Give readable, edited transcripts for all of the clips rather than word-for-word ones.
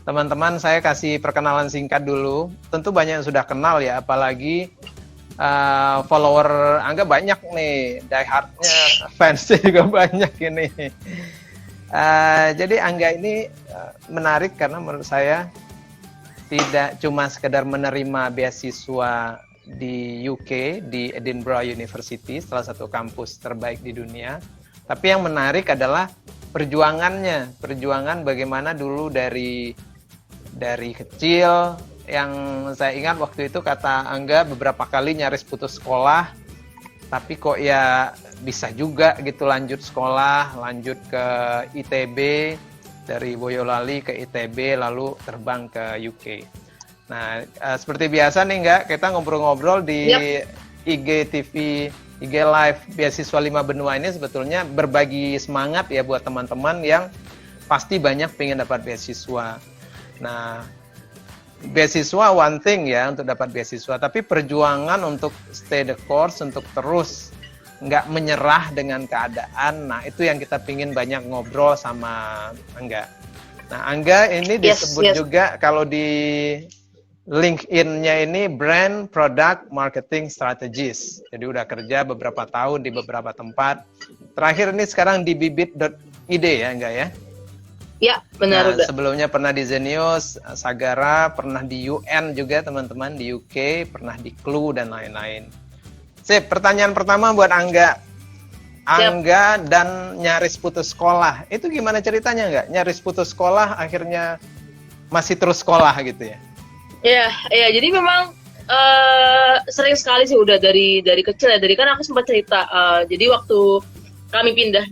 teman-teman saya kasih perkenalan singkat dulu. Tentu banyak yang sudah kenal ya, apalagi follower Angga banyak nih, diehardnya fansnya juga banyak ini. Jadi Angga ini menarik karena menurut saya tidak cuma sekedar menerima beasiswa di UK, di Edinburgh University, salah satu kampus terbaik di dunia. Tapi yang menarik adalah perjuangannya, perjuangan bagaimana dulu dari kecil, yang saya ingat waktu itu kata Angga beberapa kali nyaris putus sekolah, tapi kok ya bisa juga gitu lanjut sekolah, lanjut ke ITB, dari Boyolali ke ITB, lalu terbang ke UK. Nah, seperti biasa nih Angga, kita ngobrol-ngobrol di IG TV, IG Live Beasiswa 5 Benua ini sebetulnya berbagi semangat ya buat teman-teman yang pasti banyak pengen dapat beasiswa. Nah, beasiswa one thing ya untuk dapat beasiswa, tapi perjuangan untuk stay the course, untuk terus nggak menyerah dengan keadaan. Nah, itu yang kita pingin banyak ngobrol sama Angga. Nah, Angga ini disebut juga kalau di LinkedIn-nya ini Brand Product Marketing Strategist. Jadi udah kerja beberapa tahun di beberapa tempat. Terakhir ini sekarang di bibit.id ya, Angga ya? Ya, benar. Nah, sebelumnya pernah di Zenius, Sagara, pernah di UN juga teman-teman, di UK, pernah di Clue dan lain-lain. Sip, pertanyaan pertama buat Angga. Angga dan nyaris putus sekolah. Itu gimana ceritanya nggak? Nyaris putus sekolah, akhirnya masih terus sekolah gitu ya? Iya, jadi memang sering sekali sih udah dari kecil ya. Dari kan aku sempat cerita. Jadi waktu kami pindah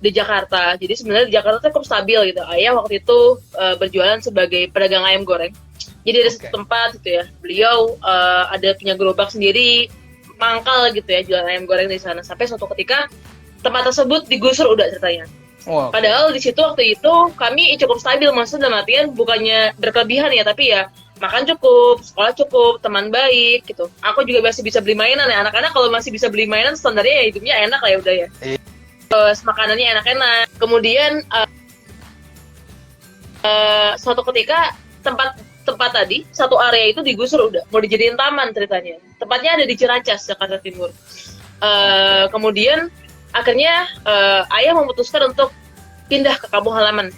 di Jakarta. Jadi sebenarnya di Jakarta tuh cukup stabil gitu. Ayah waktu itu berjualan sebagai pedagang ayam goreng. Jadi ada satu tempat gitu ya. Beliau ada punya gerobak sendiri, mangkal gitu ya, jualan ayam goreng di sana. Sampai suatu ketika tempat tersebut digusur udah ceritanya. Padahal di situ waktu itu kami cukup stabil, maksudnya dalam artian bukannya berkelebihan ya, tapi ya makan cukup, sekolah cukup, teman baik gitu. Aku juga masih bisa beli mainan ya. Anak-anak kalau masih bisa beli mainan standarnya ya hidupnya enak lah ya udah ya. Terus makanannya enak-enak. Kemudian suatu ketika tempat tadi satu area itu digusur udah mau dijadiin taman ceritanya. Tempatnya ada di Ciracas, Jakarta Timur. Kemudian akhirnya ayah memutuskan untuk pindah ke kampung halaman,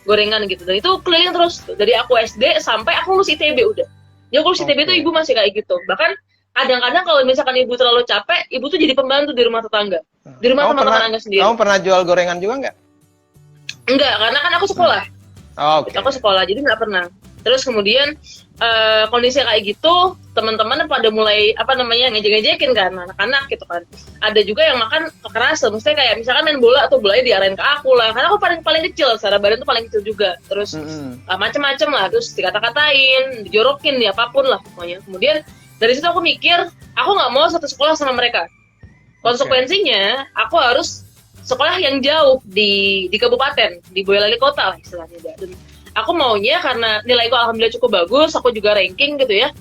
gorengan gitu. Dan itu keliling terus dari aku SD sampai aku lulus ITB udah. Jadi aku lulus ITB itu ibu masih kayak gitu. Bahkan kadang-kadang kalau misalkan ibu terlalu capek, ibu tuh jadi pembantu di rumah tetangga, di rumah teman-teman Angga sendiri. Kamu pernah jual gorengan juga nggak? Enggak, karena kan aku sekolah. Aku sekolah, jadi nggak pernah. Terus kemudian kondisi kayak gitu, teman-teman pada mulai ngejek-ngejekin kan anak-anak gitu kan. Ada juga yang makan kekerasan, maksudnya kayak misalkan main bola atau bolanya diarahin ke aku lah, karena aku paling kecil, secara badan tuh paling kecil juga. Terus macem-macem lah, terus dikata-katain, dijorokin, ya apapun lah pokoknya. Kemudian dari situ aku mikir, aku nggak mau satu sekolah sama mereka. Konsekuensinya, aku harus sekolah yang jauh di kabupaten, di Boyolali kota lah istilahnya. Dan aku maunya karena nilaiku alhamdulillah cukup bagus, aku juga ranking gitu ya.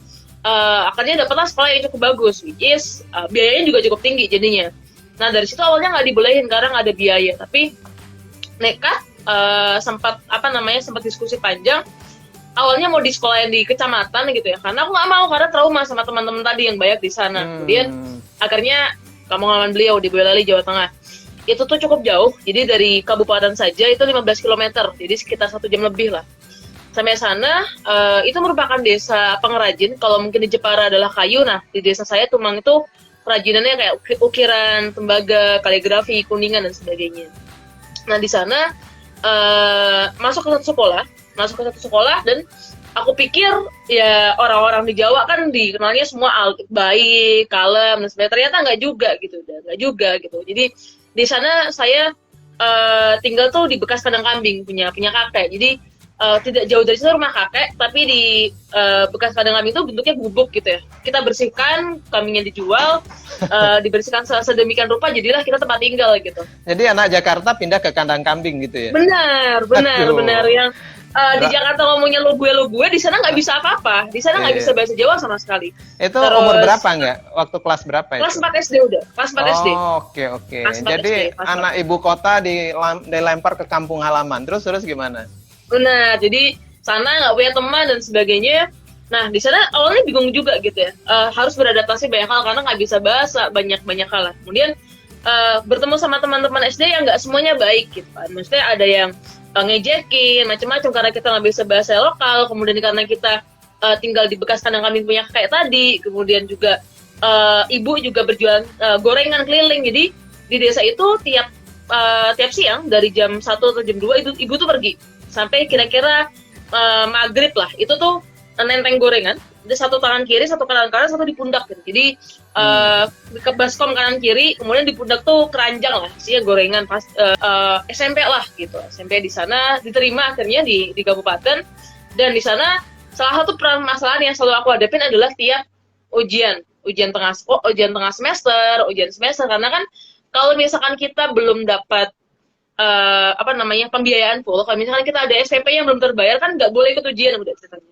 Akhirnya dapatlah sekolah yang cukup bagus, which is biayanya juga cukup tinggi jadinya. Nah dari situ awalnya nggak dibolehin karena nggak ada biaya, tapi nekat sempat diskusi panjang. Awalnya mau di sekolah yang di kecamatan gitu ya, karena aku nggak mau karena trauma sama teman-teman tadi yang banyak di sana. Kemudian akhirnya kampung halaman beliau di Boyolali, Jawa Tengah. Itu tuh cukup jauh, jadi dari kabupaten saja itu 15 km, jadi sekitar 1 jam lebih lah. Sampai sana, itu merupakan desa pengrajin, kalau mungkin di Jepara adalah kayu, nah di desa saya Tumang itu kerajinannya kayak ukiran, tembaga, kaligrafi, kuningan, dan sebagainya. Nah di sana, masuk ke satu sekolah, dan aku pikir ya orang-orang di Jawa kan dikenalnya semua baik, kalem, dan sebagainya, ternyata nggak juga gitu. Jadi di sana saya tinggal tuh di bekas kandang kambing punya kakek. Jadi tidak jauh dari sana rumah kakek, tapi di bekas kandang kambing itu bentuknya gubuk gitu ya. Kita bersihkan, kambingnya dijual, dibersihkan sedemikian rupa, jadilah kita tempat tinggal gitu. Jadi anak Jakarta pindah ke kandang kambing gitu ya? Benar yang di Jakarta ngomongnya lo gue, di sana nggak bisa apa-apa. Di sana nggak bisa bahasa Jawa sama sekali. Itu umur berapa nggak? Waktu kelas berapa itu? Kelas 4 SD udah. Kelas 4 SD. Oke. Jadi anak ibu kota dilempar ke kampung halaman. Terus gimana? Nah, jadi sana, nggak punya teman dan sebagainya. Nah di sana awalnya bingung juga gitu ya, harus beradaptasi banyak hal karena nggak bisa bahasa, banyak hal lah. Kemudian bertemu sama teman-teman SD yang nggak semuanya baik gitu kan, maksudnya ada yang ngejekin macam-macam karena kita nggak bisa bahasa lokal, kemudian karena kita tinggal di bekas kandang kambing punya kayak tadi, kemudian juga ibu juga berjualan gorengan keliling, jadi di desa itu tiap siang dari jam 1 atau jam 2 itu ibu tuh pergi sampai kira-kira maghrib lah, itu tuh nenteng gorengan di satu tangan kiri, satu tangan kanan, satu di pundak gitu. Jadi ke baskom kanan kiri, kemudian di pundak tuh keranjang lah, isinya gorengan pas SMP lah gitu. SMP di sana diterima akhirnya di kabupaten, dan di sana salah satu permasalahan yang selalu aku hadapin adalah tiap ujian tengah semester, karena kan kalau misalkan kita belum dapat pembiayaan full, kalau misalkan kita ada SMP yang belum terbayar kan nggak boleh ikut ujian udah ceritanya.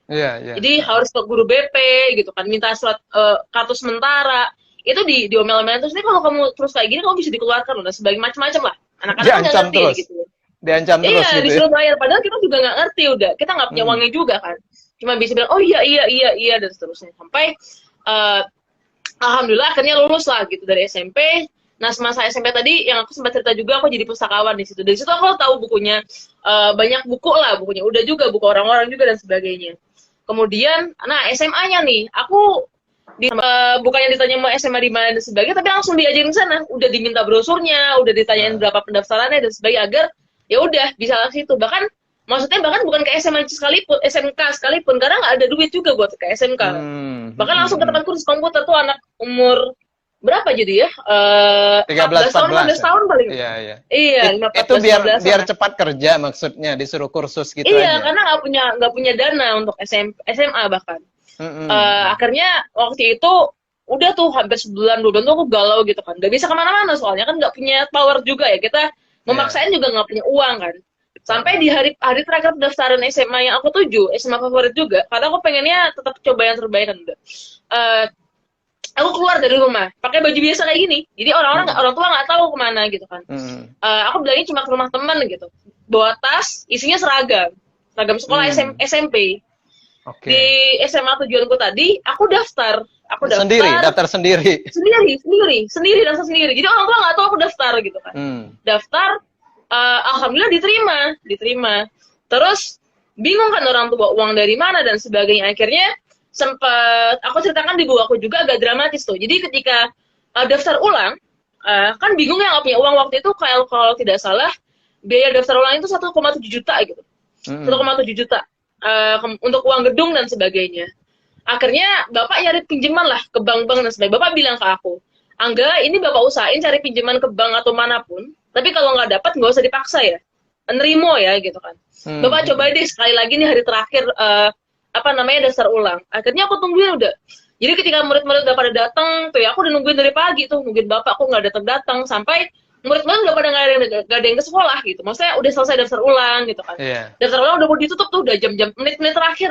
Jadi harus ke guru BP gitu kan, minta surat kartu sementara. Itu diomel-omelin terus, ini kalau kamu terus kayak gini kamu bisa dikeluarkan dan sebagai macam-macam lah. Anak-anak nggak ngerti terus. gitu. Diancam terus gitu. Iya, disuruh bayar padahal kita juga nggak ngerti, udah kita nggak punya uangnya juga kan. Cuma bisa bilang oh iya dan seterusnya sampai alhamdulillah akhirnya lulus lah gitu dari SMP. Nah semasa SMP tadi yang aku sempat cerita juga, aku jadi pustakawan di situ. Dari situ aku tahu bukunya, banyak buku lah, bukunya udah juga, buku orang-orang juga dan sebagainya. Kemudian, nah SMA-nya nih, aku bukannya ditanya mau SMA di mana dan sebagainya, tapi langsung diajarin ke sana. Udah diminta brosurnya, udah ditanyain berapa pendaftarannya dan sebagainya, agar ya udah bisa ke situ. Bahkan bukan ke SMA sekalipun, SMK sekalipun, karena nggak ada duit juga buat ke SMK. Bahkan langsung ke tempat kursus komputer tuh anak umur berapa jadi ya? 13 tahun, 15 tahun paling. Iya. Itu biar cepat kerja maksudnya, disuruh kursus gitu aja. Iya, karena nggak punya dana untuk SMA bahkan. Akhirnya waktu itu udah tuh hampir sebulan 2 bulan tuh aku galau gitu kan. Gak bisa kemana-mana soalnya kan nggak punya power juga ya. Kita memaksain juga nggak punya uang kan. Sampai di hari terakhir pendaftaran SMA yang aku tuju, SMA favorit juga, karena aku pengennya tetap coba yang terbaik kan udah. Aku keluar dari rumah pakai baju biasa kayak gini, jadi orang tua nggak tahu kemana gitu kan. Aku bilangnya cuma ke rumah teman gitu, bawa tas isinya seragam sekolah SMP. Di SMA tujuanku tadi aku daftar daftar sendiri dan sendiri, jadi orang tua nggak tahu aku daftar gitu kan. Daftar, alhamdulillah diterima. Terus bingung kan orang tua uang dari mana dan sebagainya. Akhirnya sempat aku ceritakan di buku aku juga, agak dramatis tuh. Jadi ketika daftar ulang, kan bingung ya, nggak punya uang waktu itu. Kalau tidak salah biaya daftar ulang itu 1,7 juta gitu. 1,7 juta untuk uang gedung dan sebagainya. Akhirnya bapak nyari pinjaman lah ke bank-bank dan sebagainya. Bapak bilang ke aku, Angga, ini bapak usahain cari pinjaman ke bank atau manapun, tapi kalau nggak dapat nggak usah dipaksa ya, nerimo ya gitu kan. Bapak coba deh sekali lagi nih hari terakhir daftar ulang. Akhirnya aku tungguin udah. Jadi ketika murid-murid udah pada datang tuh ya, aku udah nungguin dari pagi tuh, nungguin bapak kok nggak datang sampai murid-murid udah pada nggak ada yang ke sekolah gitu. Maksudnya udah selesai daftar ulang gitu kan. Daftar ulang udah mau ditutup tuh, udah jam-jam menit-menit terakhir,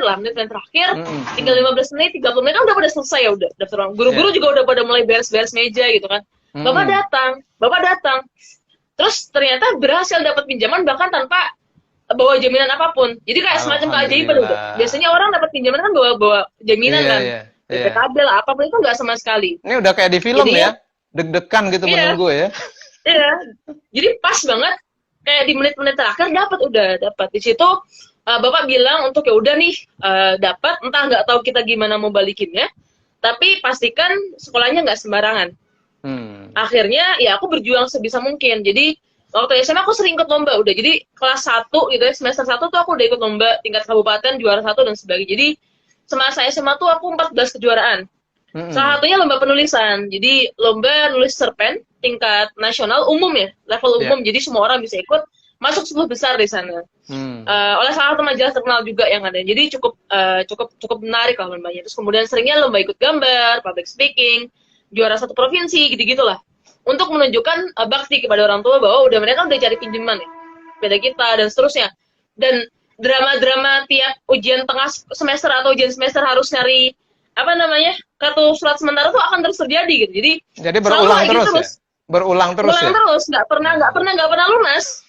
tinggal 15 menit, 30 menit kan udah pada selesai ya udah daftar ulang. Guru-guru juga udah pada mulai beres-beres meja gitu kan. Bapak datang. Terus ternyata berhasil dapat pinjaman bahkan tanpa bawa jaminan apapun. Jadi kayak semacam keajaiban udah. Biasanya orang dapat pinjaman kan bawa jaminan kan. PKB lah, apapun itu nggak sama sekali. Ini udah kayak di film ya, deg-degan gitu menunggu ya. Iya. Jadi pas banget kayak di menit-menit terakhir dapat. Di situ bapak bilang untuk ya udah nih dapat, entah nggak tahu kita gimana mau balikinnya, tapi pastikan sekolahnya nggak sembarangan. Akhirnya ya aku berjuang sebisa mungkin. Jadi waktu SMA aku sering ikut lomba udah. Jadi kelas 1 gitu ya, semester 1 tuh aku udah ikut lomba tingkat kabupaten, juara 1 dan sebagainya. Jadi semasa SMA tuh aku 14 kejuaraan. Salah satunya lomba penulisan. Jadi lomba nulis cerpen tingkat nasional umum ya, level umum. Jadi semua orang bisa ikut, masuk 10 besar di sana. Oleh salah satu majalah terkenal juga yang ada. Jadi cukup menarik lah lombanya. Terus kemudian seringnya lomba ikut gambar, public speaking, juara 1 provinsi gitu-gitulah. Untuk menunjukkan bakti kepada orang tua bahwa mereka udah cari pinjaman ya, pada kita dan seterusnya. Dan drama-drama tiap ujian tengah semester atau ujian semester harus nyari kartu surat sementara tuh akan terus terjadi gitu. Jadi berulang terus ya? Berulang terus, nggak pernah lunas.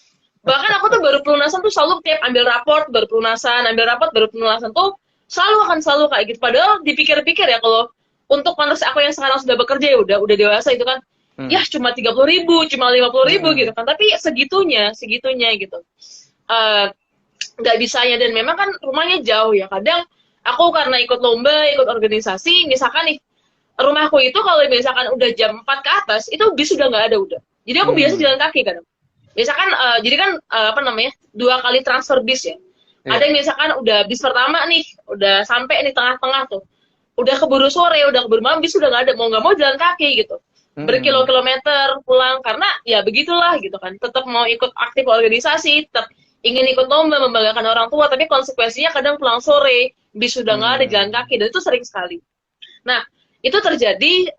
Bahkan aku tuh baru pelunasan tuh selalu tiap ambil raport baru pelunasan, ambil raport baru pelunasan tuh selalu kayak gitu. Padahal dipikir-pikir ya kalau untuk konteks aku yang sekarang sudah bekerja ya udah dewasa itu kan, ya cuma 30.000, cuma 50.000 gitu kan. Tapi segitunya gitu. Nggak bisanya, dan memang kan rumahnya jauh ya. Kadang aku karena ikut lomba, ikut organisasi, misalkan nih rumahku itu kalau misalkan udah jam 4 ke atas itu bis udah nggak ada udah. Jadi aku biasa jalan kaki kan. Misalkan jadi kan apa namanya 2 kali transfer bis ya. Ada yang misalkan udah bis pertama nih udah sampai nih tengah-tengah tuh, udah keburu sore, udah keburu malam, bis udah nggak ada, mau nggak mau jalan kaki gitu, berkilo-kilometer pulang, karena ya begitulah gitu kan, tetap mau ikut aktif organisasi, tetap ingin ikut lomba membanggakan orang tua, tapi konsekuensinya kadang pulang sore, bis sudah nggak ada, jalan kaki, dan itu sering sekali. Nah itu terjadi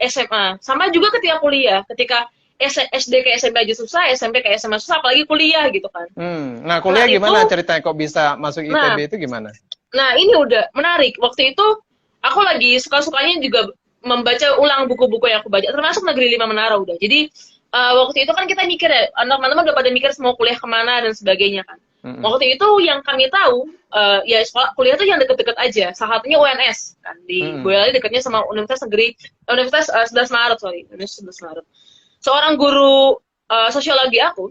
SMA, sama juga ketika kuliah, ketika SD ke SMP aja susah, SMP ke SMA susah, apalagi kuliah gitu kan. Nah kuliah gimana ceritanya kok bisa masuk ITB itu gimana? Nah ini udah menarik. Waktu itu aku lagi suka-sukanya juga membaca ulang buku-buku yang aku baca, termasuk Negeri 5 Menara udah. Jadi waktu itu kan kita mikir ya, teman-teman udah pada mikir mau kuliah kemana dan sebagainya kan. Waktu itu yang kami tahu, ya sekolah kuliah tuh yang deket-deket aja. Salah satunya UNS kan, di Boyolali dekatnya sama Universitas 11 Maret, Universitas 11 Maret. Seorang guru sosiologi aku,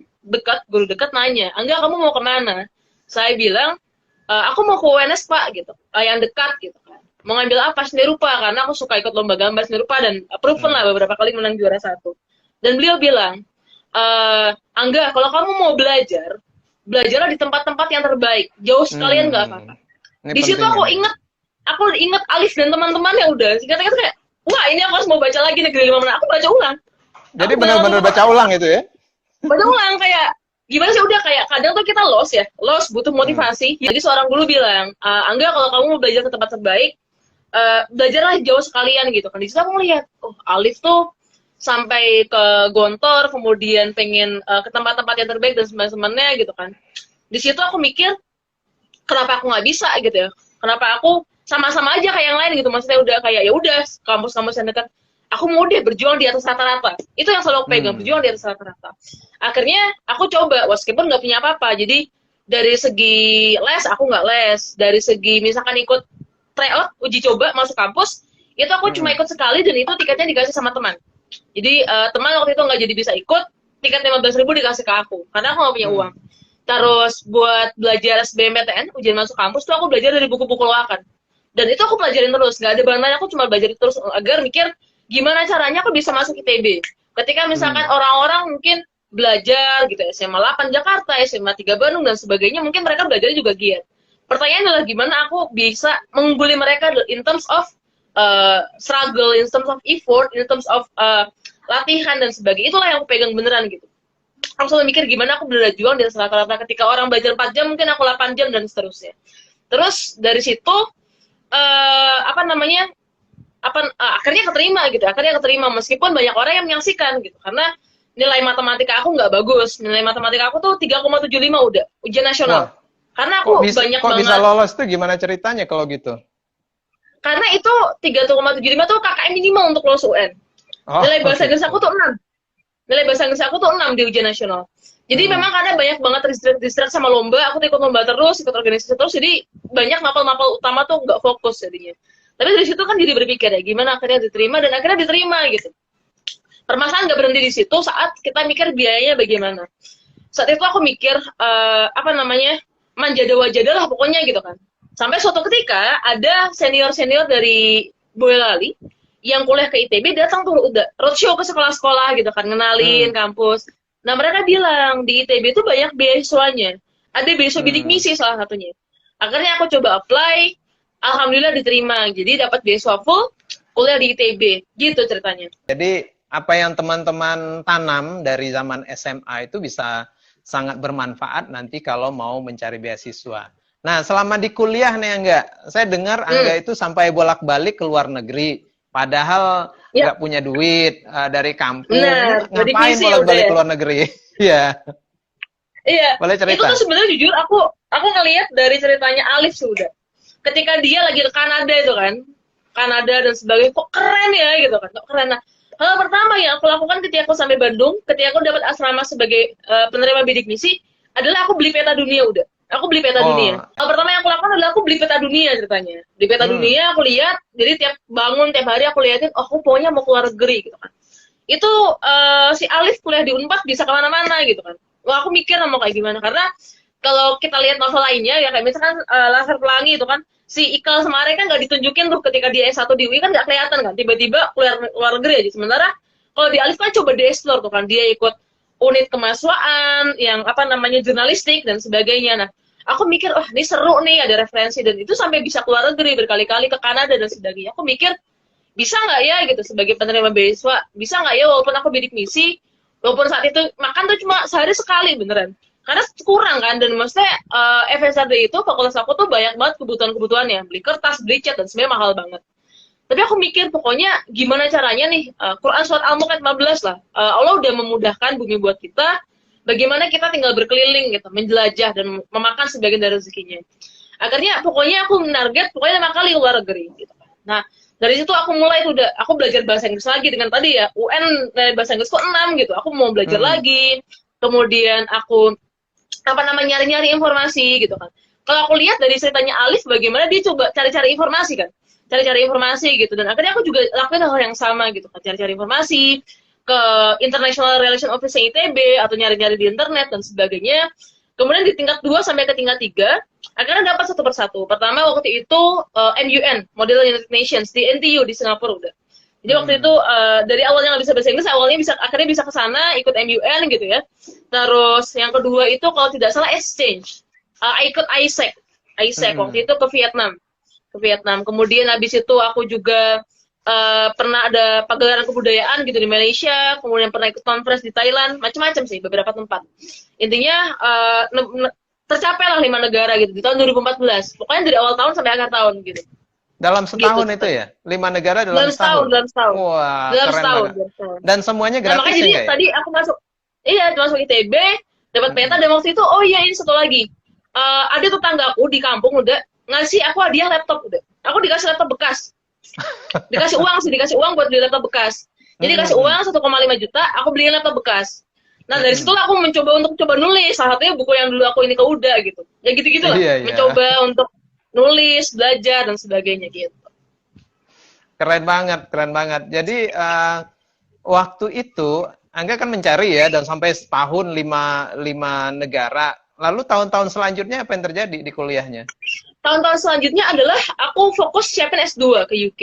guru dekat nanya, Angga kamu mau kemana? Saya bilang, aku mau ke UNS Pak, gitu, yang dekat gitu kan. Mau ngambil apa? Seni rupa, karena aku suka ikut lomba gambar seni rupa dan proven lah beberapa kali menang juara 1. Dan beliau bilang, Angga kalau kamu mau belajarlah di tempat-tempat yang terbaik, jauh sekalian nggak apa-apa. Di situ aku inget Alif dan teman-temannya udah, singkatnya kayak, wah ini aku harus mau baca lagi Negeri 5 Menara, aku baca ulang. Jadi benar-benar baca ulang itu ya? Baca ulang kayak gimana sih, udah kayak kadang tuh kita lost butuh motivasi. Jadi seorang guru bilang, Angga kalau kamu mau belajar ke tempat terbaik, belajarlah jauh sekalian gitu kan. Di situ aku ngeliat, oh Alif tuh sampai ke Gontor, kemudian pengen ke tempat-tempat yang terbaik dan teman-temannya gitu kan. Di situ aku mikir, kenapa aku nggak bisa gitu ya? Kenapa aku sama-sama aja kayak yang lain gitu? Maksudnya udah kayak ya udah kampus-kampus yang dekat. Aku mau deh berjuang di atas rata-rata. Itu yang selalu aku pegang, berjuang di atas rata-rata. Akhirnya aku coba, meskipun nggak punya apa-apa. Jadi dari segi les, aku nggak les. Dari segi misalkan ikut tryout, uji coba, masuk kampus, itu aku cuma ikut sekali dan itu tiketnya dikasih sama teman. Jadi teman waktu itu nggak jadi bisa ikut, tiket 15.000 dikasih ke aku, karena aku nggak punya uang. Terus buat belajar SBMPTN, ujian masuk kampus, tuh aku belajar dari buku-buku loakan. Dan itu aku pelajarin terus, nggak ada bahan aku cuma belajar terus agar mikir, gimana caranya aku bisa masuk ITB. Ketika misalkan orang-orang mungkin belajar gitu SMA 8 Jakarta, SMA 3 Bandung dan sebagainya, mungkin mereka belajarnya juga giat. Pertanyaannya adalah gimana aku bisa mengungguli mereka in terms of struggle, in terms of effort, in terms of latihan dan sebagainya. Itulah yang aku pegang beneran gitu. Aku selalu mikir gimana aku berjuang di rata-rata, ketika orang belajar 4 jam, mungkin aku 8 jam dan seterusnya. Terus dari situ akhirnya keterima meskipun banyak orang yang menyaksikan gitu, karena nilai matematika aku nggak bagus. Nilai matematika aku tuh 3,75 udah ujian nasional. Karena aku banyak banget. Kok bisa lolos tuh, gimana ceritanya kalau gitu? Karena itu 3,75 tuh KKM minimal untuk lolos UN. Nilai bahasa Inggris aku tuh 6. Nilai bahasa Inggris aku tuh 6 di ujian nasional. Jadi memang karena banyak banget distract sama lomba, aku ikut lomba terus, ikut organisasi terus, jadi banyak mapel-mapel utama tuh nggak fokus jadinya. Tapi dari situ kan jadi berpikir ya, gimana akhirnya diterima, dan akhirnya diterima gitu. Permasalahan nggak berhenti di situ saat kita mikir biayanya bagaimana. Saat itu aku mikir, manjada-wajada lah pokoknya gitu kan. Sampai suatu ketika ada senior-senior dari Boyolali yang kuliah ke ITB datang tuh udah roadshow ke sekolah-sekolah gitu kan, ngenalin kampus. Nah mereka bilang di ITB itu banyak beasiswanya, ada beasiswa bidik misi salah satunya. Akhirnya aku coba apply, alhamdulillah diterima, jadi dapat beasiswa full kuliah di ITB, gitu ceritanya. Jadi apa yang teman-teman tanam dari zaman SMA itu bisa sangat bermanfaat nanti kalau mau mencari beasiswa. Nah selama di kuliah nih Angga, saya dengar Angga itu sampai bolak-balik ke luar negeri. Padahal nggak punya duit dari kampung, ngapain bolak-balik ke luar negeri? Iya. Iya. Boleh cerita. Itu tuh sebenarnya jujur aku ngelihat dari ceritanya Alif sudah. Ketika dia lagi ke Kanada itu kan, Kanada dan sebagainya, kok keren ya gitu kan, kok keren. Nah, Hal pertama yang aku lakukan ketika aku sampai Bandung, ketika aku dapat asrama sebagai penerima bidik misi, adalah aku beli peta dunia udah. Aku beli peta dunia. Hal pertama yang aku lakukan adalah aku beli peta dunia ceritanya. Di peta dunia aku lihat, jadi tiap bangun, tiap hari aku liatin, oh aku pokoknya mau keluar negeri gitu kan. Itu si Alif kuliah di Unpad bisa kemana-mana gitu kan. Wah aku mikir mau kayak gimana, karena kalau kita lihat novel lainnya, ya kayak misalkan Laskar Pelangi itu kan, si Ikal Semare kan nggak ditunjukin tuh ketika dia S1 di UI kan nggak kelihatan kan, tiba-tiba keluar luar negeri aja. Sementara kalau di Alif kan coba di-explore tuh kan, dia ikut unit kemahasiswaan yang apa namanya jurnalistik dan sebagainya. Nah, aku mikir, oh ini seru nih, ada referensi, dan itu sampai bisa keluar negeri berkali-kali ke Kanada dan sebagainya. Aku mikir bisa nggak ya gitu sebagai penerima beasiswa, bisa nggak ya walaupun aku bidik misi, walaupun saat itu makan tuh cuma sehari sekali beneran. Karena kurang kan, dan maksudnya FSRD itu fakultas aku tuh banyak banget kebutuhan-kebutuhannya, beli kertas, beli cat, dan sebenarnya mahal banget. Tapi aku mikir pokoknya gimana caranya nih, Quran Surat Al-Mulk 15 lah, Allah udah memudahkan bumi buat kita, bagaimana kita tinggal berkeliling gitu, menjelajah dan memakan sebagian dari rezekinya. Akhirnya pokoknya aku menarget pokoknya 5 kali keluar negeri gitu. Nah, dari situ aku mulai tuh aku belajar bahasa Inggris lagi dengan tadi ya, UN bahasa Inggris kok 6 gitu, aku mau belajar lagi, kemudian aku apa namanya nyari-nyari informasi gitu kan. Kalau aku lihat dari ceritanya Alif bagaimana dia coba cari-cari informasi kan, cari-cari informasi gitu, dan akhirnya aku juga lakuin hal yang sama gitu kan, cari-cari informasi ke International Relation Office ITB atau nyari-nyari di internet dan sebagainya. Kemudian di tingkat 2 sampai ke tingkat 3 akhirnya dapat satu persatu. Pertama waktu itu MUN, Model United Nations di NTU di Singapura udah. Jadi waktu itu dari awalnya nggak bisa bahasa Inggris, awalnya akhirnya bisa ke sana ikut MUN gitu ya. Terus yang kedua itu kalau tidak salah exchange, ikut ISEC waktu itu ke Vietnam. Kemudian habis itu aku juga pernah ada pagelaran kebudayaan gitu di Malaysia, kemudian pernah ikut conference di Thailand, macam-macam sih beberapa tempat. Intinya tercapai lah 5 negara gitu di tahun 2014. Pokoknya dari awal tahun sampai akhir tahun gitu. Dalam setahun gitu, itu ya? 5 negara dalam setahun? Dalam setahun. Wah, dalam keren setahun, banget. Dan semuanya gratis makanya ya? Jadi tadi aku masuk ITB, dapat peta, dan waktu itu, oh iya ini satu lagi. Ada tetanggaku di kampung udah ngasih aku hadiah laptop udah. Aku dikasih laptop bekas. Dikasih uang buat beli laptop bekas. Jadi dikasih uang 1,5 juta, aku beliin laptop bekas. Nah dari situlah aku mencoba untuk nulis. Salah satunya buku yang dulu aku ini ke Uda gitu. Ya gitu-gitu lah. Iya. Mencoba untuk nulis, belajar dan sebagainya gitu. Keren banget. Jadi waktu itu Angga kan mencari ya, dan sampai setahun 5 negara. Lalu tahun-tahun selanjutnya apa yang terjadi di kuliahnya? Tahun-tahun selanjutnya adalah aku fokus siapin S2 ke UK.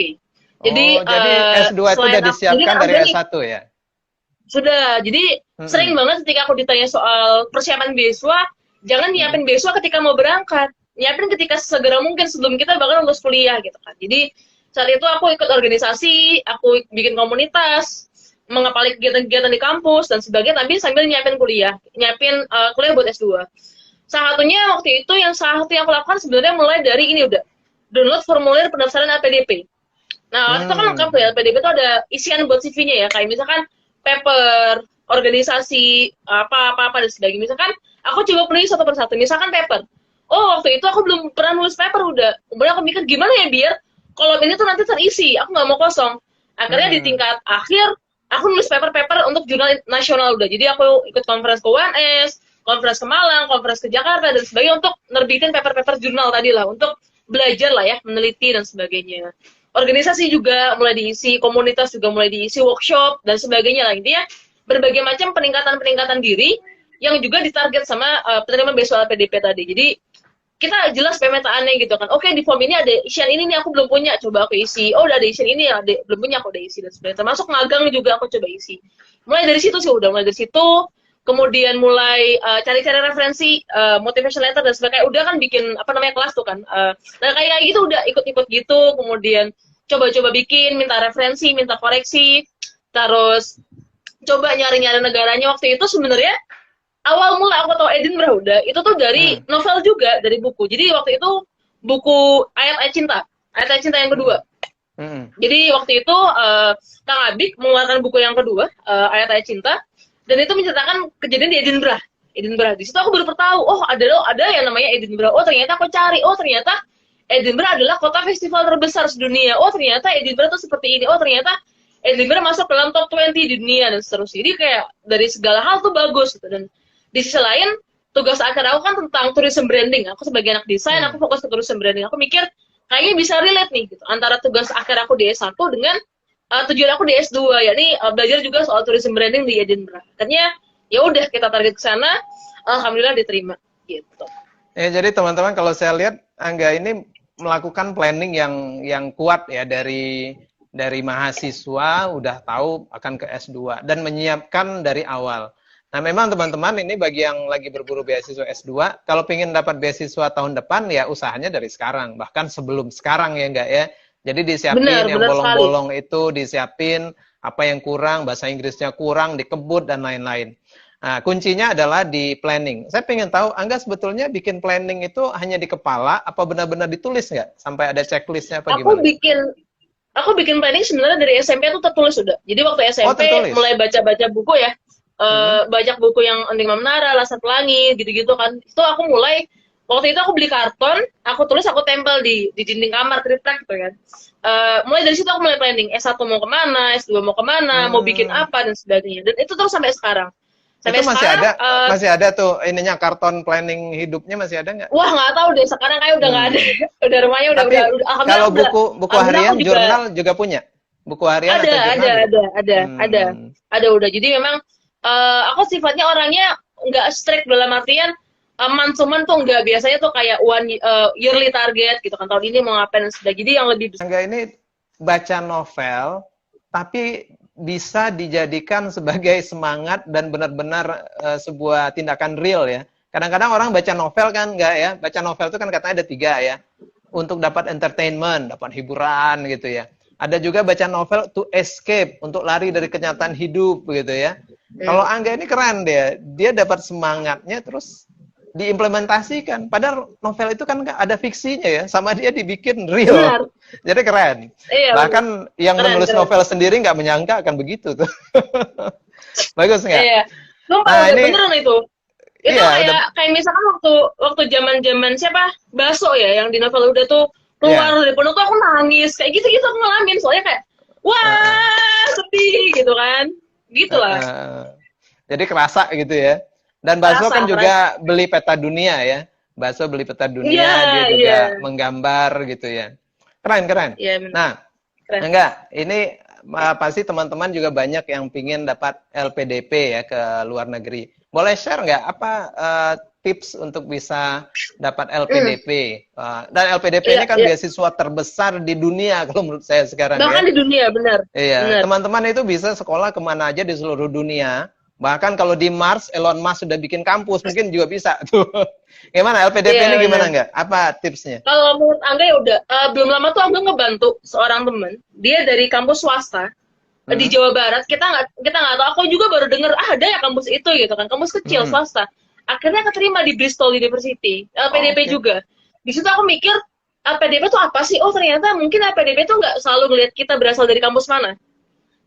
Jadi S2 itu udah disiapkan dari S1 ya? Sudah. Jadi sering banget ketika aku ditanya soal persiapan beasiswa, jangan nyiapin beasiswa ketika mau berangkat. Nyiapin ketika segera mungkin sebelum kita bakal lulus kuliah gitu kan. Jadi saat itu aku ikut organisasi, aku bikin komunitas, mengapali kegiatan-kegiatan di kampus dan sebagainya, tapi sambil nyiapin kuliah buat S2. Salah satunya waktu itu yang aku lakukan sebenarnya mulai dari ini udah download formulir pendaftaran LPDP. Nah, waktu itu kan lengkap ya, LPDP itu ada isian buat CV-nya ya, kayak misalkan paper, organisasi, apa-apa dan sebagainya. Misalkan aku coba penuhi satu persatu, misalkan paper. Oh, waktu itu aku belum pernah nulis paper udah. Kemudian aku mikir gimana ya biar kolom ini tuh nanti terisi, aku nggak mau kosong. Akhirnya di tingkat akhir, aku nulis paper-paper untuk jurnal nasional udah. Jadi aku ikut conference ke UNS, conference ke Malang, conference ke Jakarta, dan sebagainya untuk nerbitin paper-paper jurnal tadi lah, untuk belajar lah ya, meneliti dan sebagainya. Organisasi juga mulai diisi, komunitas juga mulai diisi, workshop, dan sebagainya lah. Intinya berbagai macam peningkatan diri yang juga ditarget sama penerima beasiswa LPDP tadi. Jadi kita jelas pemetaannya gitu kan. Oke, di form ini ada isian ini nih aku belum punya, coba aku isi. Oh, udah ada isian ini ya, belum punya, aku udah isi dan sebagainya. Termasuk magang juga aku coba isi. Mulai dari situ sih mulai dari situ. Kemudian mulai cari-cari referensi, motivation letter dan sebagainya. Udah kan bikin kelas tuh kan. Dan kayak gitu udah ikut-ikut gitu. Kemudian coba-coba bikin, minta referensi, minta koreksi. Terus coba nyari-nyari negaranya. Waktu itu sebenarnya awal mula aku tahu Edinburgh udah, itu tuh dari novel juga, dari buku. Jadi waktu itu buku Ayat-Ayat Cinta yang kedua. Jadi waktu itu Kang Abik mengeluarkan buku yang kedua, Ayat-Ayat Cinta, dan itu menceritakan kejadian di Edinburgh. Di situ aku baru tahu, oh ada yang namanya Edinburgh. Oh ternyata aku cari, oh ternyata Edinburgh adalah kota festival terbesar sedunia. Oh ternyata Edinburgh itu seperti ini. Oh ternyata Edinburgh masuk ke dalam top 20 di dunia dan seterusnya. Jadi kayak dari segala hal tuh bagus gitu. Dan di sisi lain tugas akhir aku kan tentang tourism branding. Aku sebagai anak desain, aku fokus ke tourism branding. Aku mikir kayaknya bisa relate nih gitu antara tugas akhir aku di S1 dengan tujuan aku di S2, yakni belajar juga soal tourism branding di Edinburgh. Akhirnya ya udah kita target ke sana, alhamdulillah diterima gitu. Ya, jadi teman-teman kalau saya lihat Angga ini melakukan planning yang kuat ya dari mahasiswa udah tahu akan ke S2 dan menyiapkan dari awal. Nah, memang teman-teman ini bagi yang lagi berburu beasiswa S2, kalau ingin dapat beasiswa tahun depan ya usahanya dari sekarang, bahkan sebelum sekarang ya enggak ya. Jadi disiapin yang bolong-bolong itu, disiapin apa yang kurang, bahasa Inggrisnya kurang, dikebut dan lain-lain. Nah, kuncinya adalah di planning. Saya pengen tahu, Angga sebetulnya bikin planning itu hanya di kepala, apa benar-benar ditulis nggak? Sampai ada checklistnya apa gimana? Aku bikin planning sebenarnya dari SMP itu tertulis sudah. Jadi waktu SMP mulai baca-baca buku ya, banyak buku yang Ending Menara, Laskar Pelangi, gitu-gitu kan. Itu aku mulai, waktu itu aku beli karton, aku tulis, aku tempel di dinding kamar, triplek gitu kan. Mulai dari situ aku mulai planning, S1 mau kemana, S2 mau kemana, mau bikin apa, dan sebagainya. Dan itu terus sampai sekarang. Sampai itu masih sekarang, masih ada tuh ininya karton planning hidupnya masih ada nggak? Wah nggak tahu deh, sekarang kayak udah nggak ada. Udah rumahnya udah. Tapi kalau buku harian, jurnal juga punya? Buku harian atau jurnal? Ada udah. Jadi memang aku sifatnya orangnya nggak strict dalam artian month-to-month tuh nggak, biasanya tuh kayak yearly target gitu kan, tahun ini mau ngapain dan sebagainya. Jadi yang lebih Angga ini baca novel tapi bisa dijadikan sebagai semangat dan benar-benar sebuah tindakan real ya. Kadang-kadang orang baca novel kan enggak ya, baca novel itu kan katanya ada 3 ya, untuk dapat entertainment, dapat hiburan gitu ya. Ada juga baca novel to escape, untuk lari dari kenyataan hidup gitu ya. Kalau Angga ini keren dia dapat semangatnya terus diimplementasikan. Padahal novel itu kan ada fiksinya ya, sama dia dibikin real. Benar. Jadi keren. Iya, bahkan yang menulis novel sendiri nggak menyangka akan begitu tuh. Bagus nggak? Iya. Nah, ini beneran itu. Itu iya, kayak misalkan waktu zaman siapa? Baso ya, yang di novel udah tuh keluar dari pondok tuh aku nangis. Kayak gitu-gitu aku ngalamin. Soalnya kayak wah, sedih gitu kan. Gitulah. Jadi kerasa gitu ya. Dan Baso kan juga beli peta dunia ya. Baso beli peta dunia, dia juga menggambar gitu ya. Keren. Nah, enggak, ini pasti teman-teman juga banyak yang pingin dapat LPDP ya ke luar negeri. Boleh share nggak apa tips untuk bisa dapat LPDP? Dan LPDP ini kan beasiswa terbesar di dunia kalau menurut saya sekarang. Bahkan di dunia, benar. Iya, teman-teman itu bisa sekolah kemana aja di seluruh dunia. Bahkan kalau di Mars, Elon Musk sudah bikin kampus, mungkin juga bisa tuh. Gimana LPDP ini gimana nggak? Apa tipsnya? Kalau menurut Angga ya udah, belum lama tuh Angga ngebantu seorang teman, dia dari kampus swasta di Jawa Barat. Kita nggak tahu, aku juga baru dengar ada ya kampus itu gitu kan, kampus kecil swasta. Akhirnya keterima di Bristol University, LPDP juga. Di situ aku mikir LPDP itu apa sih? Oh ternyata mungkin LPDP itu nggak selalu ngeliat kita berasal dari kampus mana.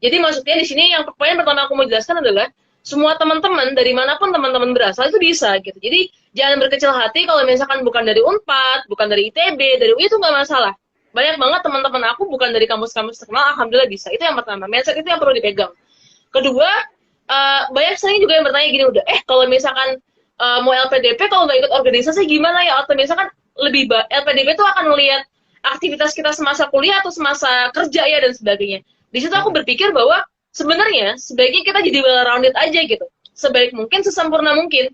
Jadi maksudnya di sini yang poin pertama aku mau jelaskan adalah semua teman-teman dari manapun teman-teman berasal itu bisa gitu. Jadi jangan berkecil hati kalau misalkan bukan dari Unpad, bukan dari ITB, dari UI itu nggak masalah. Banyak banget teman-teman aku bukan dari kampus-kampus terkenal, alhamdulillah bisa. Itu yang pertama, mindset itu yang perlu dipegang. Kedua, banyak sering juga yang bertanya gini udah, kalau misalkan mau LPDP kalau nggak ikut organisasi gimana ya? Atau misalkan LPDP itu akan melihat aktivitas kita semasa kuliah atau semasa kerja ya dan sebagainya. Di situ aku berpikir bahwa sebenarnya sebaiknya kita jadi well-rounded aja gitu. Sebaik mungkin, sesempurna mungkin.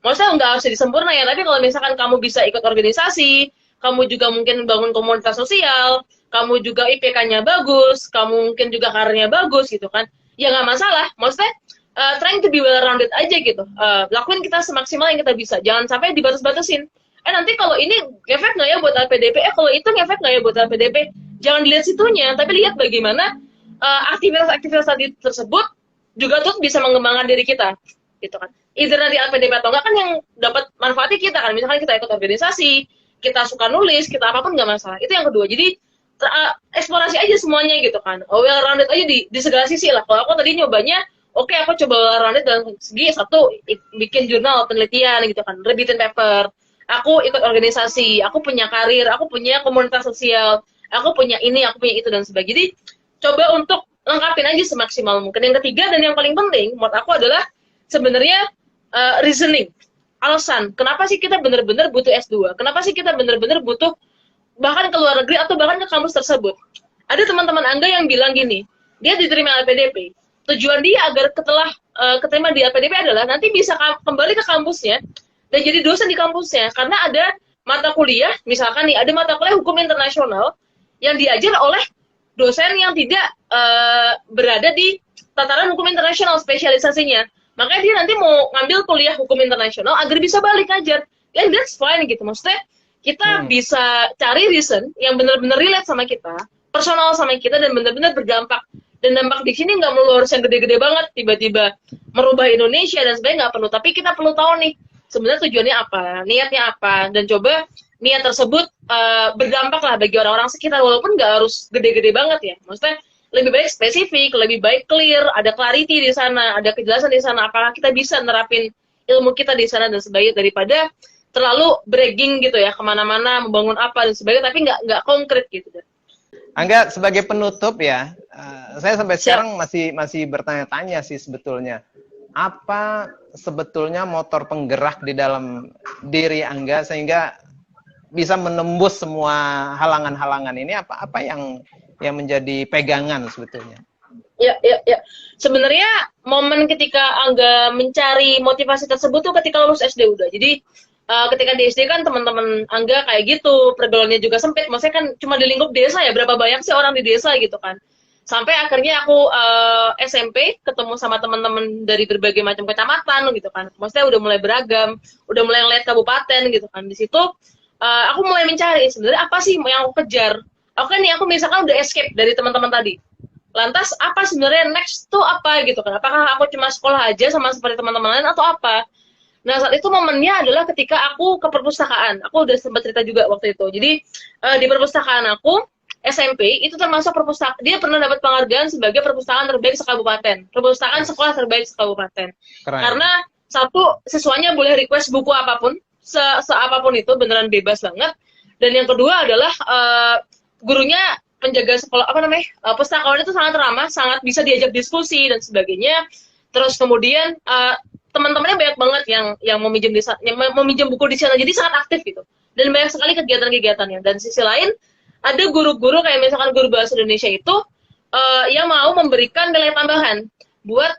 Maksudnya nggak harus jadi sempurna ya, tapi kalau misalkan kamu bisa ikut organisasi, kamu juga mungkin bangun komunitas sosial, kamu juga IPK-nya bagus, kamu mungkin juga karirnya bagus gitu kan, ya nggak masalah. Maksudnya trying to be well-rounded aja gitu. Lakuin kita semaksimal yang kita bisa. Jangan sampai dibatas-batasin. Nanti kalau ini ngefek nggak ya buat LPDP? Kalau itu ngefek nggak ya buat LPDP? Jangan dilihat situnya, tapi lihat bagaimana aktivitas tadi tersebut juga tuh bisa mengembangkan diri kita, gitu kan. Either dari LPDP atau enggak kan yang dapat manfaatnya kita kan. Misalkan kita ikut organisasi, kita suka nulis, kita apapun nggak masalah. Itu yang kedua. Jadi eksplorasi aja semuanya gitu kan. Well-rounded aja di segala sisi lah. Kalau aku tadi nyobanya, oke, aku coba well-rounded dalam segi satu bikin jurnal penelitian gitu kan, rebitin paper. Aku ikut organisasi, aku punya karir, aku punya komunitas sosial, aku punya ini, aku punya itu dan sebagainya. Jadi coba untuk lengkapin aja semaksimal mungkin. Yang ketiga dan yang paling penting menurut aku adalah sebenarnya reasoning, alasan kenapa sih kita benar-benar butuh S2, kenapa sih kita benar-benar butuh bahkan ke luar negeri atau bahkan ke kampus tersebut. Ada teman-teman Angga yang bilang gini, dia diterima LPDP, tujuan dia agar setelah keterima di LPDP adalah nanti bisa kembali ke kampusnya dan jadi dosen di kampusnya, karena ada mata kuliah, misalkan nih ada mata kuliah hukum internasional yang diajar oleh dosen yang tidak berada di tataran hukum internasional spesialisasinya. Makanya dia nanti mau ngambil kuliah hukum internasional agar bisa balik ngajar. And that's fine gitu. Maksudnya kita bisa cari reason yang benar-benar relate sama kita, personal sama kita, dan benar-benar berdampak. Dan dampak di sini nggak melulu harus yang gede-gede banget, tiba-tiba merubah Indonesia dan sebagainya, nggak perlu. Tapi kita perlu tahu nih, sebenarnya tujuannya apa, niatnya apa, dan coba niat tersebut berdampak lah bagi orang-orang sekitar, walaupun nggak harus gede-gede banget ya. Maksudnya lebih baik spesifik, lebih baik clear, ada clarity di sana, ada kejelasan di sana, apakah kita bisa nerapin ilmu kita di sana dan sebagainya, daripada terlalu bragging gitu ya, kemana-mana, membangun apa dan sebagainya, tapi nggak konkret gitu. Angga, sebagai penutup ya, saya sampai sekarang masih bertanya-tanya sih sebetulnya, apa sebetulnya motor penggerak di dalam diri Angga sehingga bisa menembus semua halangan-halangan ini, apa yang menjadi pegangan sebetulnya? Ya. Sebenarnya momen ketika Angga mencari motivasi tersebut tuh ketika lulus SD udah. Jadi ketika di SD kan teman-teman Angga kayak gitu, pergaulannya juga sempit. Maksudnya kan cuma di lingkup desa ya, berapa banyak sih orang di desa gitu kan. Sampai akhirnya aku SMP ketemu sama teman-teman dari berbagai macam kecamatan gitu kan. Maksudnya udah mulai beragam, udah mulai ngeliat kabupaten gitu kan. Di situ aku mulai mencari sebenarnya apa sih yang aku kejar. Aku misalkan udah escape dari teman-teman tadi. Lantas apa sebenarnya next tuh apa gitu kan? Apakah aku cuma sekolah aja sama seperti teman-teman lain atau apa? Nah, saat itu momennya adalah ketika aku ke perpustakaan. Aku udah sempat cerita juga waktu itu. Jadi di perpustakaan aku SMP itu termasuk perpustakaan, dia pernah dapat penghargaan sebagai perpustakaan terbaik sekabupaten. Perpustakaan sekolah terbaik sekabupaten. Keren. Karena satu, siswanya boleh request buku apapun, seapapun itu, beneran bebas banget. Dan yang kedua adalah gurunya penjaga sekolah pustakawan itu sangat ramah, sangat bisa diajak diskusi dan sebagainya. Terus kemudian teman-temannya banyak banget yang mau minjem buku di sana, jadi sangat aktif gitu. Dan banyak sekali kegiatan-kegiatannya. Dan sisi lain ada guru-guru kayak misalkan guru bahasa Indonesia itu yang mau memberikan nilai tambahan buat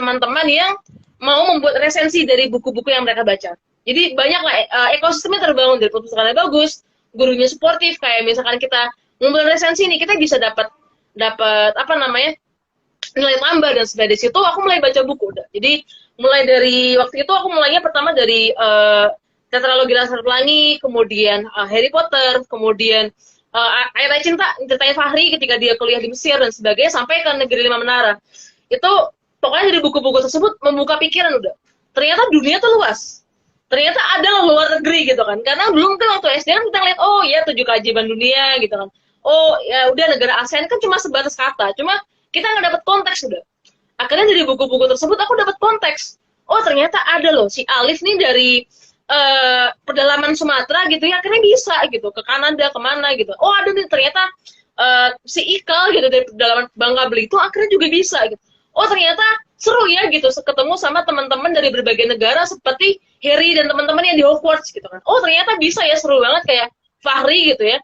teman-teman yang mau membuat resensi dari buku-buku yang mereka baca. Jadi banyak lah ekosistemnya terbangun, dari perpustakaannya bagus, gurunya suportif, kayak misalkan kita ngumpulin resensi nih, kita bisa dapat nilai tambah. Dan setelah di situ aku mulai baca buku udah. Jadi mulai dari waktu itu aku mulainya pertama dari tetralogi Laskar Pelangi, kemudian Harry Potter, kemudian Ayat Cinta, ceritanya Fahri ketika dia kuliah di Mesir dan sebagainya, sampai ke Negeri Lima Menara. Itu pokoknya dari buku-buku tersebut membuka pikiran udah. Ternyata dunia tuh luas. Ternyata ada luar negeri gitu kan. Karena belum kan waktu SD kan kita lihat, oh ya 7 keajaiban dunia gitu kan. Oh ya udah negara ASEAN kan cuma sebatas kata. Cuma kita nggak dapat konteks udah. Akhirnya dari buku-buku tersebut aku dapat konteks. Oh ternyata ada loh si Alif nih dari pedalaman Sumatera gitu ya, akhirnya bisa gitu ke Kanada kemana gitu. Oh ada nih ternyata si Ikal gitu dari pedalaman Bangka Belitung akhirnya juga bisa gitu. Oh ternyata seru ya gitu ketemu sama teman-teman dari berbagai negara seperti Harry dan teman-teman yang di Hogwarts gitu kan. Oh ternyata bisa ya, seru banget kayak Fahri gitu ya,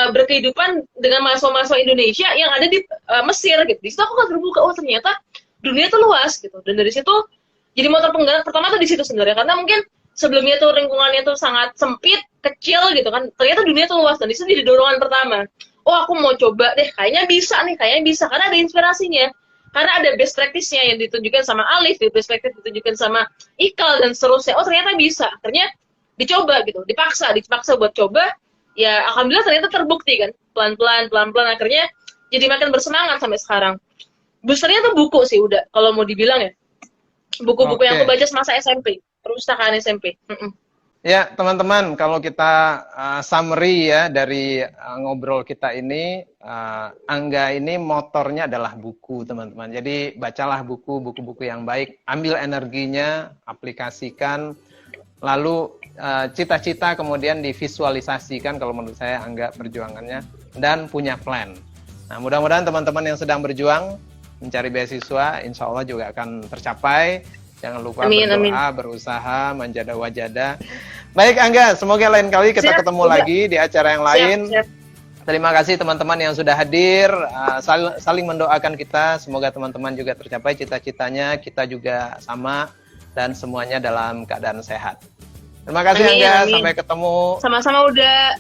berkehidupan dengan mahasiswa-mahasiswa Indonesia yang ada di Mesir gitu. Di situ aku kan terbuka, oh ternyata dunia itu luas gitu. Dan dari situ jadi motor penggerak pertama tuh di situ sebenarnya, karena mungkin sebelumnya tuh lingkungannya tuh sangat sempit, kecil gitu kan. Ternyata dunia tuh luas, dan di situ jadi dorongan pertama. Oh aku mau coba deh, kayaknya bisa karena ada inspirasinya. Karena ada best practice-nya yang ditunjukkan sama Alif, best practice ditunjukkan sama Ikal dan seterusnya. Oh ternyata bisa. Akhirnya dicoba gitu, dipaksa buat coba. Ya alhamdulillah ternyata terbukti kan. Pelan-pelan akhirnya jadi makin bersemangat sampai sekarang. Boosternya tuh buku sih udah, kalau mau dibilang ya. Buku-buku yang aku baca semasa SMP, perpustakaan SMP. Ya teman-teman, kalau kita summary ya dari ngobrol kita ini, Angga ini motornya adalah buku teman-teman. Jadi bacalah buku-buku yang baik, ambil energinya, aplikasikan, lalu cita-cita kemudian divisualisasikan kalau menurut saya Angga perjuangannya, dan punya plan. Nah mudah-mudahan teman-teman yang sedang berjuang mencari beasiswa, insya Allah juga akan tercapai. Jangan lupa Amin, berdoa, amin. berusaha, menjada wajada. Baik Angga, semoga lain kali kita Siap, ketemu udah. lagi di acara yang lain. Siap. Terima kasih teman-teman yang sudah hadir, saling mendoakan kita, semoga teman-teman juga tercapai cita-citanya, kita juga sama, dan semuanya dalam keadaan sehat. Terima kasih Amin, Angga, amin. sampai ketemu. Sama-sama udah.